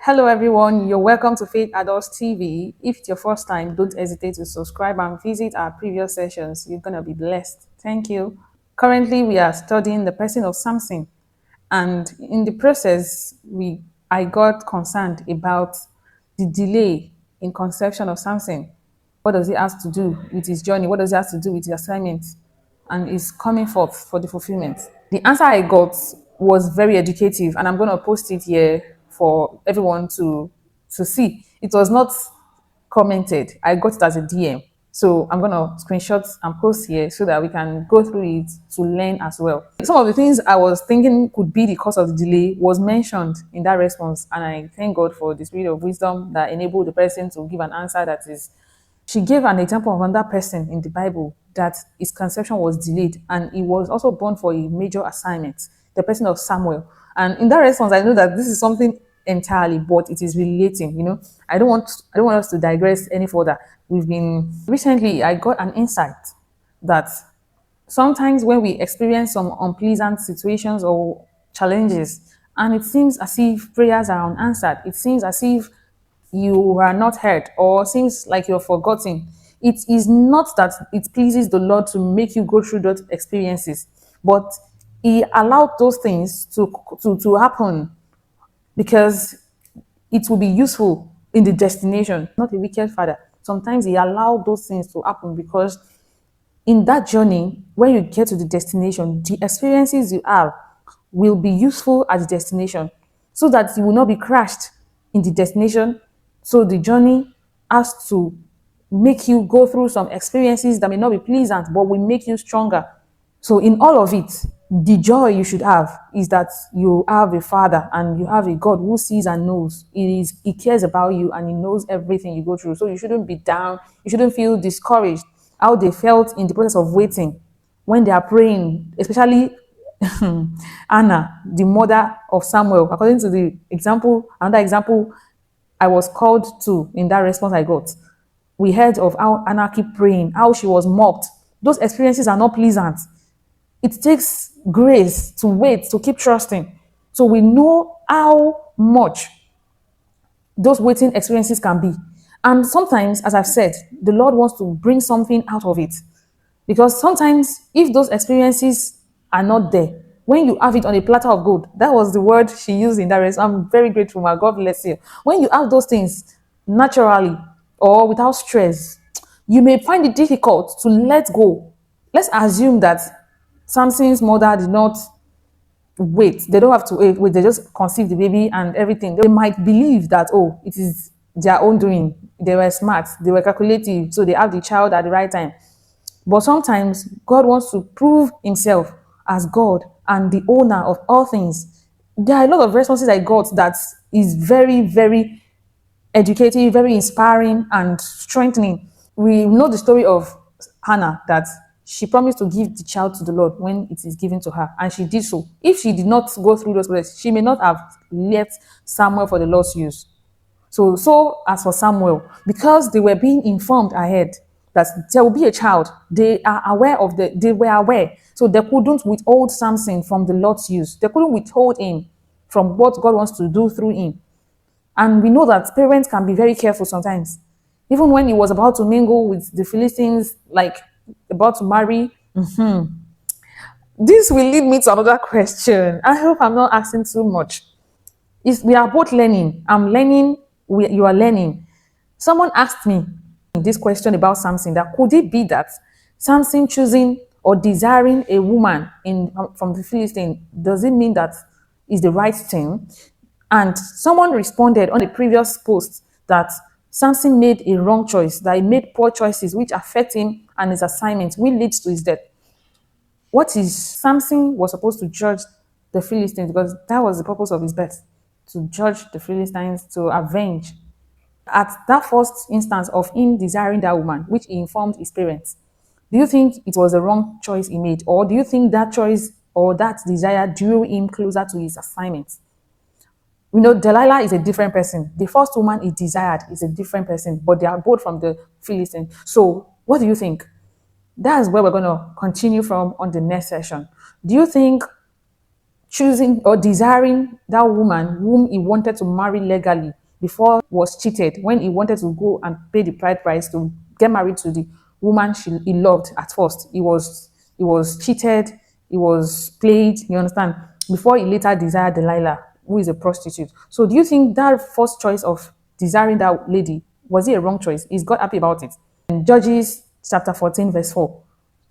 Hello, everyone. You're welcome to Faith Adults TV. If it's your first time, don't hesitate to subscribe and visit our previous sessions. You're going to be blessed. Thank you. Currently, we are studying the person of Samson. And in the process, I got concerned about the delay in conception of Samson. What does it have to do with his journey? What does it have to do with his assignment? And is coming forth for the fulfillment. The answer I got was very educative, and I'm going to post it here for everyone to see. It was not commented. I got it as a DM. So I'm going to screenshot and post here so that we can go through it to learn as well. Some of the things I was thinking could be the cause of the delay was mentioned in that response. And I thank God for the spirit of wisdom that enabled the person to give an answer that is. She gave an example of another person in the Bible that his conception was delayed and he was also born for a major assignment, the person of Samuel. And in that response, I know that this is something entirely, but it is relating, I don't want us to digress any further. We've been recently I got an insight that sometimes when we experience some unpleasant situations or challenges, and it seems as if prayers are unanswered, it seems as if you are not heard, or seems like you're forgotten, it is not that it pleases the Lord to make you go through those experiences, but He allowed those things to happen because it will be useful in the destination. Not a wicked father. Sometimes He allowed those things to happen because in that journey, when you get to the destination, the experiences you have will be useful at the destination so that you will not be crashed in the destination. So the journey has to make you go through some experiences that may not be pleasant, but will make you stronger. So in all of it, the joy you should have is that you have a father and you have a God who sees and knows. He cares about you and he knows everything you go through. So you shouldn't be down. You shouldn't feel discouraged. How they felt in the process of waiting when they are praying, especially Anna, the mother of Samuel. According to the example, another example I was called to in that response I got. We heard of how Anna kept praying, how she was mocked. Those experiences are not pleasant. It takes grace to wait, to keep trusting. So we know how much those waiting experiences can be. And sometimes, as I've said, the Lord wants to bring something out of it. Because sometimes, if those experiences are not there, when you have it on a platter of gold, that was the word she used in that rest. I'm very grateful, my God bless you. When you have those things naturally or without stress, you may find it difficult to let go. Let's assume that Samson's mother did not wait. They don't have to wait. They just conceive the baby and everything. They might believe that, oh, it is their own doing. They were smart. They were calculative. So they have the child at the right time. But sometimes God wants to prove himself as God and the owner of all things. There are a lot of responses I got that is very, very educative, very inspiring and strengthening. We know the story of Hannah, that she promised to give the child to the Lord when it is given to her, and she did so. If she did not go through those processes, she may not have left Samuel for the Lord's use. So as for Samuel, because they were being informed ahead that there will be a child, they were aware. So they couldn't withhold Samson from the Lord's use. They couldn't withhold him from what God wants to do through him. And we know that parents can be very careful sometimes. Even when he was about to mingle with the Philistines, like about to marry, this will lead me to another question. I hope I'm not asking too much. We are both learning. I'm learning, you are learning. Someone asked me this question about Samson, that could it be that Samson choosing or desiring a woman from the Philistine, does it mean that is the right thing? And someone responded on the previous post that Samson made a wrong choice, that he made poor choices which affect him and his assignment, which leads to his death. What is Samson was supposed to judge the Philistines, because that was the purpose of his birth, to judge the Philistines, to avenge. At that first instance of him desiring that woman, which he informed his parents, do you think it was the wrong choice he made? Or do you think that choice or that desire drew him closer to his assignment? We know Delilah is a different person. The first woman he desired is a different person, but they are both from the Philistines. So what do you think? That is where we're going to continue from on the next session. Do you think choosing or desiring that woman whom he wanted to marry legally before was cheated when he wanted to go and pay the bride price to get married to the woman he loved at first. He was cheated, he was played, you understand, before he later desired Delilah, who is a prostitute. So do you think that first choice of desiring that lady, was it a wrong choice? Is God happy about it? In Judges chapter 14, verse 4.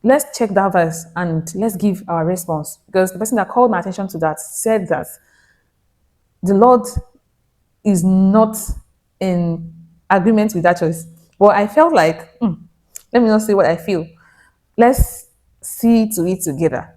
Let's check that verse and let's give our response. Because the person that called my attention to that said that the Lord is not in agreement with that choice. But I felt like, let me not say what I feel. Let's see to it together.